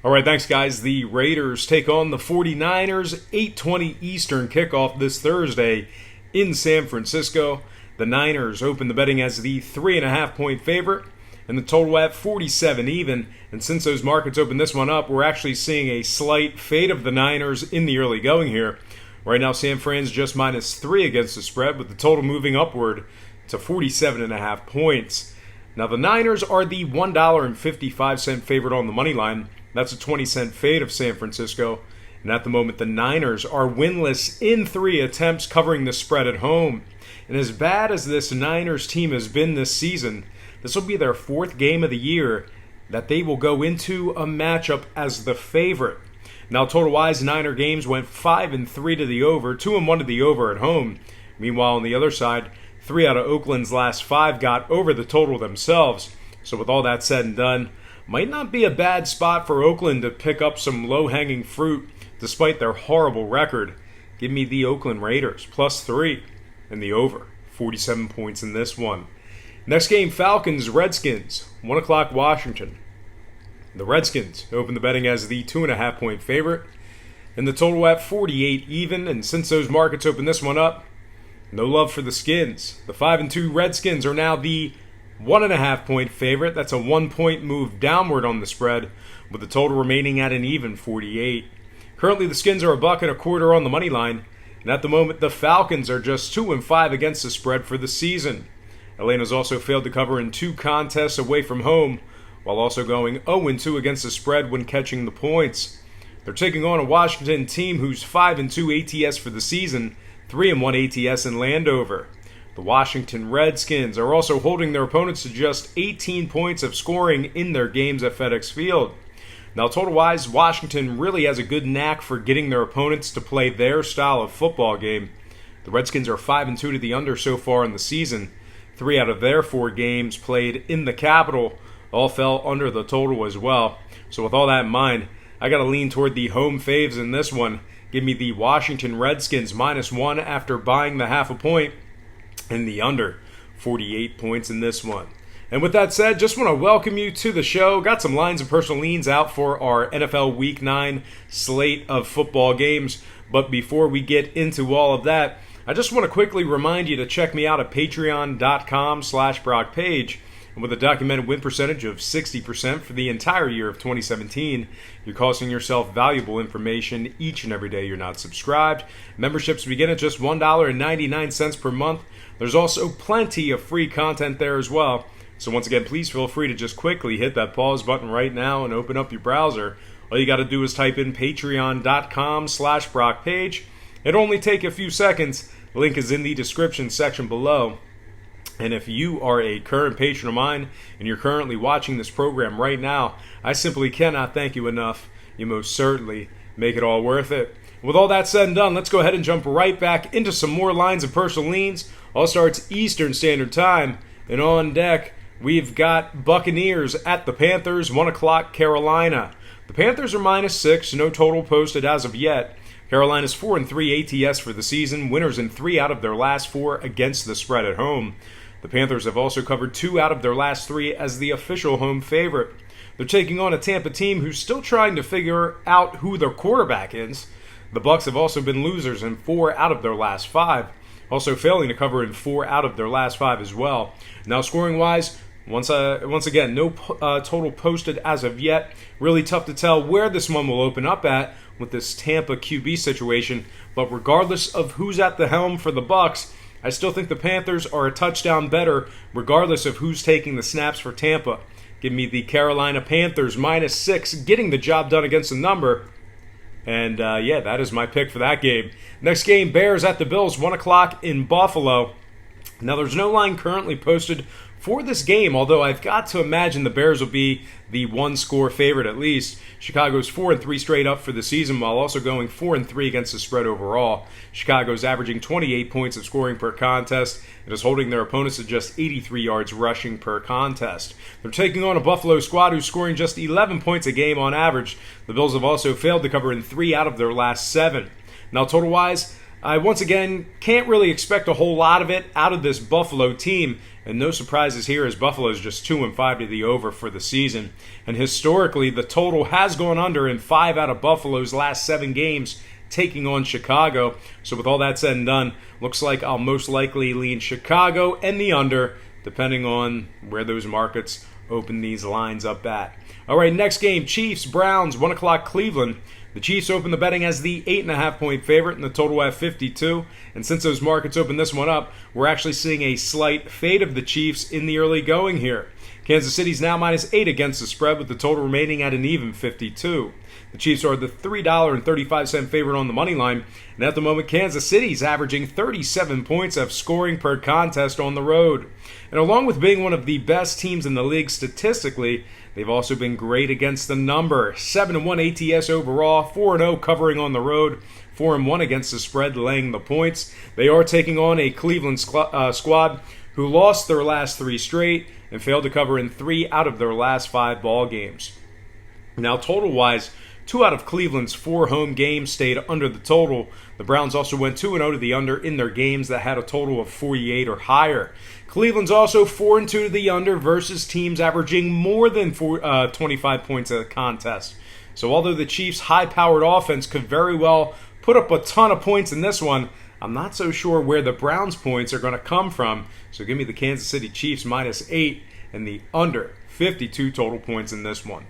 All right, thanks, guys. The Raiders take on the 49ers, 8:20 Eastern kickoff this Thursday in San Francisco. The Niners open the betting as the 3.5-point favorite, and the total at 47 even. And since those markets opened this one up, we're actually seeing a slight fade of the Niners in the early going here. Right now, San Fran's just -3 against the spread, with the total moving upward to 47.5 points. Now, the Niners are the $1.55 favorite on the money line. That's a 20-cent fade of San Francisco. And at the moment, the Niners are winless in 3 attempts covering the spread at home. And as bad as this Niners team has been this season, this will be their 4th game of the year that they will go into a matchup as the favorite. Now, total-wise, Niner games went 5-3 to the over, 2-1 to the over at home. Meanwhile, on the other side, 3 out of Oakland's last 5 got over the total themselves. So with all that said and done, might not be a bad spot for Oakland to pick up some low-hanging fruit despite their horrible record. Give me the Oakland Raiders, +3, and the over, 47 points in this one. Next game, Falcons, Redskins, 1 o'clock Washington. The Redskins open the betting as the 2.5-point favorite, and the total at 48 even. And since those markets opened this one up, no love for the Skins. The 5-2 Redskins are now the 1.5-point favorite. That's a 1-point move downward on the spread, with the total remaining at an even 48. Currently, the Skins are $1.25 on the money line, and at the moment, the Falcons are just 2-5 against the spread for the season. Atlanta's also failed to cover in 2 contests away from home, while also going 0-2 against the spread when catching the points. They're taking on a Washington team who's 5-2 ATS for the season, 3-1 ATS in Landover. The Washington Redskins are also holding their opponents to just 18 points of scoring in their games at FedEx Field. Now, total-wise, Washington really has a good knack for getting their opponents to play their style of football game. The Redskins are 5-2 to the under so far in the season. 3 out of their 4 games played in the Capitol all fell under the total as well. So with all that in mind, I got to lean toward the home faves in this one. Give me the Washington Redskins -1 after buying the 0.5 point, and the under, 48 points in this one. And with that said, just want to welcome you to the show. Got some lines and personal leans out for our NFL Week 9 slate of football games. But before we get into all of that, I just want to quickly remind you to check me out at patreon.com/BrockPage. And with a documented win percentage of 60% for the entire year of 2017, you're costing yourself valuable information each and every day you're not subscribed. Memberships begin at just $1.99 per month. There's also plenty of free content there as well. So once again, please feel free to just quickly hit that pause button right now and open up your browser. All you got to do is type in patreon.com/BrockPage. It'll only take a few seconds. The link is in the description section below. And if you are a current patron of mine and you're currently watching this program right now, I simply cannot thank you enough. You most certainly make it all worth it. With all that said and done, let's go ahead and jump right back into some more lines and personal leans. All starts Eastern Standard Time. And on deck, we've got Buccaneers at the Panthers, 1 o'clock Carolina. The Panthers are -6, no total posted as of yet. Carolina's 4-3 ATS for the season, winners in 3 out of their last 4 against the spread at home. The Panthers have also covered 2 out of their last 3 as the official home favorite. They're taking on a Tampa team who's still trying to figure out who their quarterback is. The Bucs have also been losers in 4 out of their last 5, also failing to cover in 4 out of their last 5 as well. Now, scoring-wise, once again, no total posted as of yet. Really tough to tell where this one will open up at with this Tampa QB situation. But regardless of who's at the helm for the Bucs, I still think the Panthers are a touchdown better regardless of who's taking the snaps for Tampa. Give me the Carolina Panthers -6, getting the job done against the number. And that is my pick for that game. Next game, Bears at the Bills, 1 o'clock in Buffalo. Now, there's no line currently posted for this game, although I've got to imagine the Bears will be the 1-score favorite at least. Chicago's 4-3 straight up for the season, while also going 4-3 against the spread overall. Chicago's averaging 28 points of scoring per contest and is holding their opponents to just 83 yards rushing per contest. They're taking on a Buffalo squad who's scoring just 11 points a game on average. The Bills have also failed to cover in 3 out of their last 7. Now, total-wise, I once again can't really expect a whole lot of it out of this Buffalo team, and no surprises here as Buffalo is just 2-5 to the over for the season. And historically, the total has gone under in 5 out of Buffalo's last 7 games, taking on Chicago. So with all that said and done, looks like I'll most likely lean Chicago and the under, depending on where those markets open these lines up at. All right, next game, Chiefs-Browns, 1 o'clock Cleveland. The Chiefs open the betting as the 8.5-point favorite, and the total at 52. And since those markets opened this one up, we're actually seeing a slight fade of the Chiefs in the early going here. Kansas City's now -8 against the spread, with the total remaining at an even 52. The Chiefs are the $3.35 favorite on the money line, and at the moment, Kansas City's averaging 37 points of scoring per contest on the road. And along with being one of the best teams in the league statistically, they've also been great against the number. 7-1 ATS overall, 4-0 covering on the road, 4-1 against the spread, laying the points. They are taking on a Cleveland squad who lost their last 3 straight and failed to cover in 3 out of their last 5 ball games. Now, total-wise, 2 out of Cleveland's 4 home games stayed under the total. The Browns also went 2-0 to the under in their games that had a total of 48 or higher. Cleveland's also 4-2 to the under versus teams averaging more than 25 points a contest. So although the Chiefs' high-powered offense could very well put up a ton of points in this one, I'm not so sure where the Browns' points are going to come from. So give me the Kansas City Chiefs -8 and the under 52 total points in this one.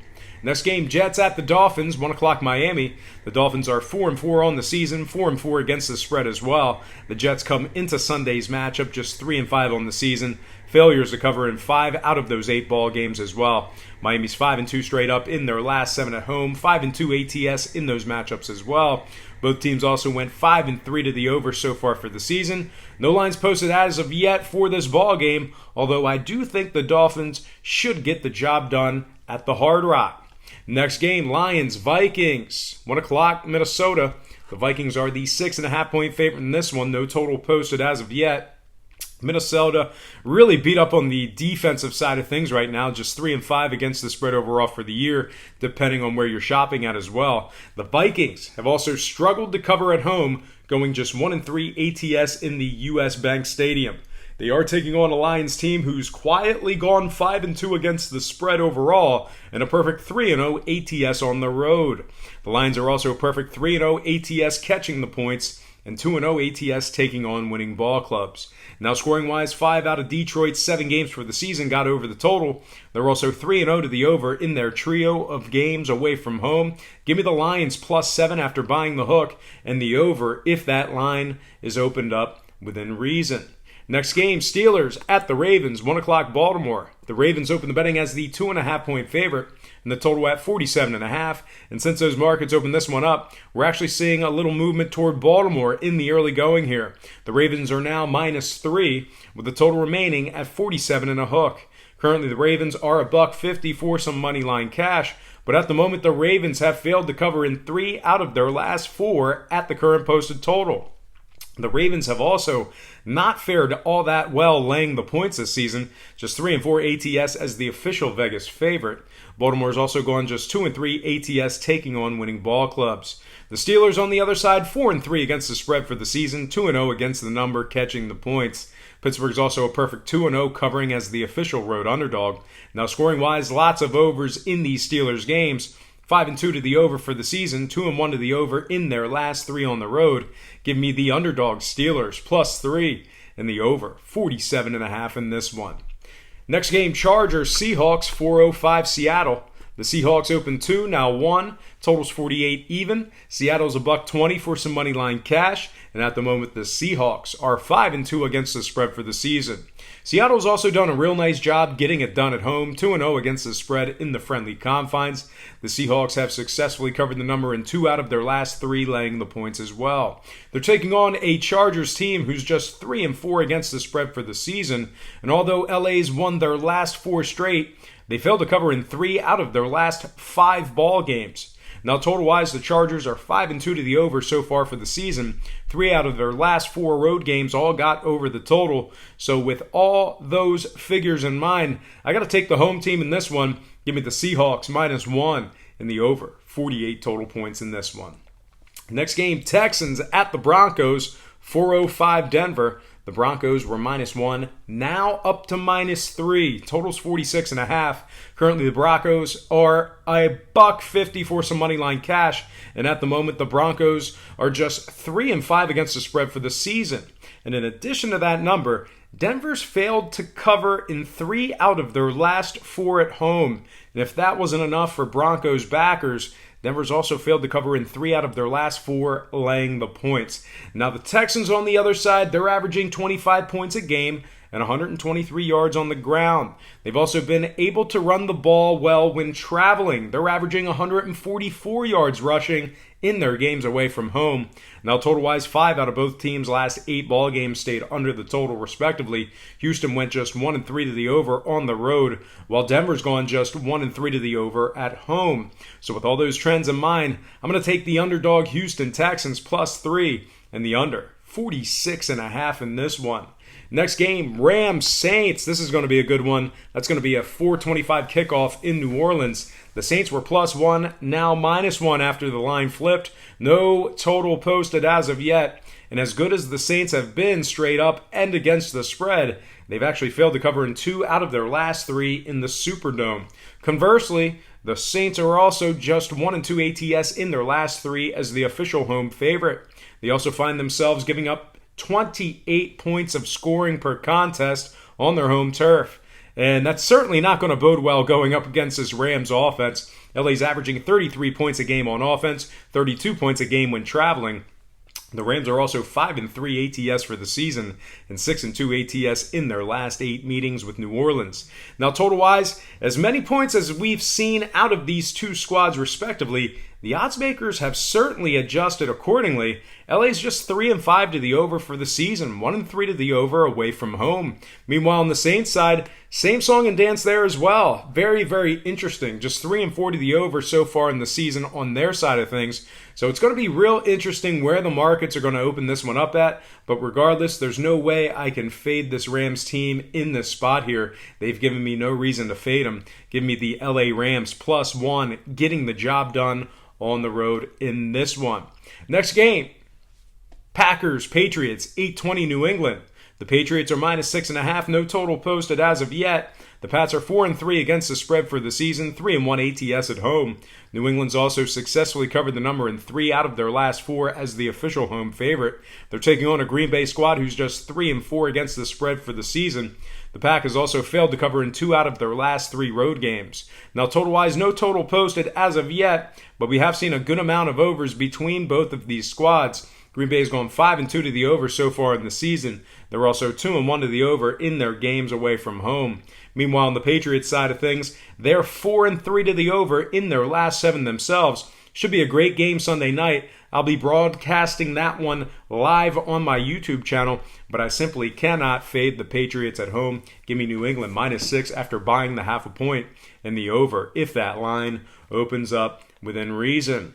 Next game, Jets at the Dolphins, 1 o'clock Miami. The Dolphins are 4-4 on the season, 4-4 against the spread as well. The Jets come into Sunday's matchup just 3-5 on the season. Failures to cover in 5 out of those 8 ball games as well. Miami's 5-2 straight up in their last 7 at home, 5-2 ATS in those matchups as well. Both teams also went 5-3 to the over so far for the season. No lines posted as of yet for this ball game, although I do think the Dolphins should get the job done at the Hard Rock. Next game, Lions-Vikings, 1 o'clock Minnesota. The Vikings are the 6.5-point favorite in this one. No total posted as of yet. Minnesota really beat up on the defensive side of things right now, just 3-5 against the spread overall for the year, depending on where you're shopping at as well. The Vikings have also struggled to cover at home, going just 1-3 ATS in the U.S. Bank Stadium. They are taking on a Lions team who's quietly gone 5-2 against the spread overall and a perfect 3-0 ATS on the road. The Lions are also a perfect 3-0 ATS catching the points and 2-0 ATS taking on winning ball clubs. Now, scoring-wise, 5 out of Detroit's 7 games for the season got over the total. They're also 3-0 to the over in their trio of games away from home. Give me the Lions +7 after buying the hook and the over if that line is opened up within reason. Next game, Steelers at the Ravens, 1 o'clock Baltimore. The Ravens open the betting as the 2.5-point favorite, and the total at 47.5. And since those markets opened this one up, we're actually seeing a little movement toward Baltimore in the early going here. The Ravens are now -3, with the total remaining at 47 and a hook. Currently, the Ravens are $1.50 for some money line cash, but at the moment, the Ravens have failed to cover in 3 out of their last 4 at the current posted total. The Ravens have also not fared all that well laying the points this season, just 3-4 ATS as the official Vegas favorite. Baltimore's also gone just 2-3 ATS taking on winning ball clubs. The Steelers on the other side, 4-3 against the spread for the season, 2-0 against the number catching the points. Pittsburgh's also a perfect 2-0 covering as the official road underdog. Now scoring-wise, lots of overs in these Steelers games. 5-2 to the over for the season, 2-1 to the over in their last 3 on the road. Give me the underdog Steelers +3 and the over 47.5 in this one. Next game, Chargers, Seahawks, 4:05 Seattle. The Seahawks open 2, now 1. Totals 48 even. Seattle's $1.20 for some money line cash. And at the moment, the Seahawks are 5-2 against the spread for the season. Seattle's also done a real nice job getting it done at home, 2-0 against the spread in the friendly confines. The Seahawks have successfully covered the number in 2 out of their last 3, laying the points as well. They're taking on a Chargers team who's just 3-4 against the spread for the season. And although LA's won their last 4 straight, they failed to cover in 3 out of their last 5 ball games. Now, total-wise, the Chargers are 5-2 to the over so far for the season. 3 out of their last 4 road games all got over the total. So with all those figures in mind, I got to take the home team in this one. Give me the Seahawks -1 and the over 48 total points in this one. Next game, Texans at the Broncos, 4:05 Denver. The Broncos were -1, now up to -3. Total's 46.5. Currently, the Broncos are $1.50 for some money line cash, and at the moment, the Broncos are just 3-5 against the spread for the season. And in addition to that number, Denver's failed to cover in 3 out of their last 4 at home. And if that wasn't enough for Broncos backers, Denver's also failed to cover in 3 out of their last 4, laying the points. Now, the Texans on the other side, they're averaging 25 points a game and 123 yards on the ground. They've also been able to run the ball well when traveling. They're averaging 144 yards rushing in their games away from home. Now, total-wise, 5 out of both teams' last 8 ball games stayed under the total, respectively. Houston went just 1-3 to the over on the road, while Denver's gone just 1-3 to the over at home. So with all those trends in mind, I'm going to take the underdog Houston Texans +3 and the under 46.5 in this one. Next game, Rams Saints. This is going to be a good one. That's going to be a 4:25 kickoff in New Orleans. The Saints were +1, now -1 after the line flipped. No total posted as of yet. And as good as the Saints have been straight up and against the spread, they've actually failed to cover in 2 out of their last 3 in the Superdome. Conversely, the Saints are also just 1-2 ATS in their last 3 as the official home favorite. They also find themselves giving up 28 points of scoring per contest on their home turf. And that's certainly not going to bode well going up against this Rams offense. LA's averaging 33 points a game on offense, 32 points a game when traveling. The Rams are also 5-3 ATS for the season and 6-2 ATS in their last 8 meetings with New Orleans. Now, total-wise, as many points as we've seen out of these two squads respectively, the odds makers have certainly adjusted accordingly. LA's just 3-5 to the over for the season, 1-3 to the over away from home. Meanwhile, on the Saints side, same song and dance there as well. Very, very interesting. Just 3-4 to the over so far in the season on their side of things. So it's going to be real interesting where the markets are going to open this one up at. But regardless, there's no way I can fade this Rams team in this spot here. They've given me no reason to fade them. Give me the LA Rams +1, getting the job done on the road in this one. Next game, Packers, Patriots, 8:20 New England. The Patriots are -6.5, no total posted as of yet. The Pats are 4-3 against the spread for the season, 3-1 ATS at home. New England's also successfully covered the number in 3 out of their last 4 as the official home favorite. They're taking on a Green Bay squad who's just 3-4 against the spread for the season. The Pack has also failed to cover in 2 out of their last 3 road games. Now, total-wise, no total posted as of yet, but we have seen a good amount of overs between both of these squads. Green Bay has gone 5-2 to the over so far in the season. They're also 2-1 to the over in their games away from home. Meanwhile, on the Patriots side of things, they're 4-3 to the over in their last 7 themselves. Should be a great game Sunday night. I'll be broadcasting that one live on my YouTube channel, but I simply cannot fade the Patriots at home. Give me New England -6 after buying the half a point and the over if that line opens up within reason.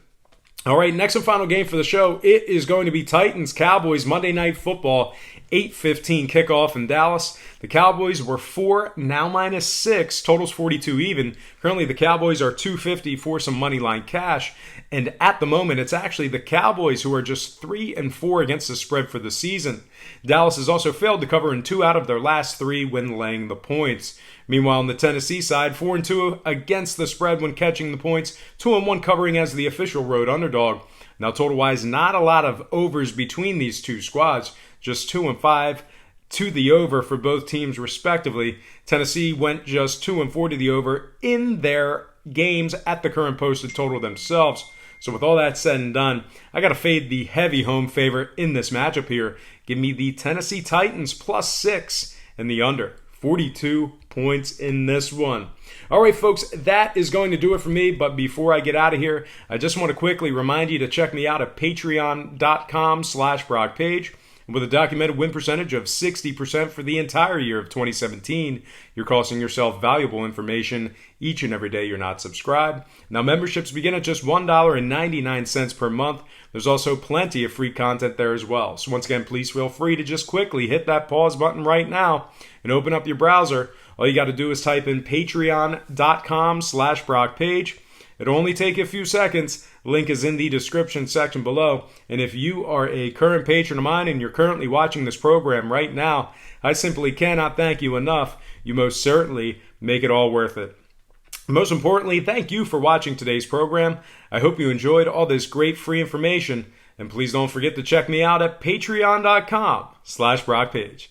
All right, next and final game for the show. It is going to be Titans-Cowboys Monday Night Football, 8:15 kickoff in Dallas. The Cowboys were 4, now -6. Total's 42 even. Currently, the Cowboys are $2.50 for some money line cash. And at the moment, it's actually the Cowboys who are just 3-4 against the spread for the season. Dallas has also failed to cover in 2 out of their last 3 when laying the points. Meanwhile, on the Tennessee side, 4-2 against the spread when catching the points, 2-1 covering as the official road underdog. Now, total-wise, not a lot of overs between these two squads, just 2-5 to the over for both teams respectively. Tennessee went just 2-4 to the over in their games at the current posted total themselves. So with all that said and done, I got to fade the heavy home favorite in this matchup here. Give me the Tennessee Titans +6 and the under 42 points in this one. All right, folks, that is going to do it for me. But before I get out of here, I just want to quickly remind you to check me out at patreon.com/BrockPage. With a documented win percentage of 60% for the entire year of 2017, you're costing yourself valuable information each and every day you're not subscribed. Now, memberships begin at just $1.99 per month. There's also plenty of free content there as well. So once again, please feel free to just quickly hit that pause button right now and open up your browser. All you got to do is type in patreon.com/BrockPage. It'll only take you a few seconds. Link is in the description section below. And if you are a current patron of mine and you're currently watching this program right now, I simply cannot thank you enough. You most certainly make it all worth it. Most importantly, thank you for watching today's program. I hope you enjoyed all this great free information. And please don't forget to check me out at patreon.com/BrockPage.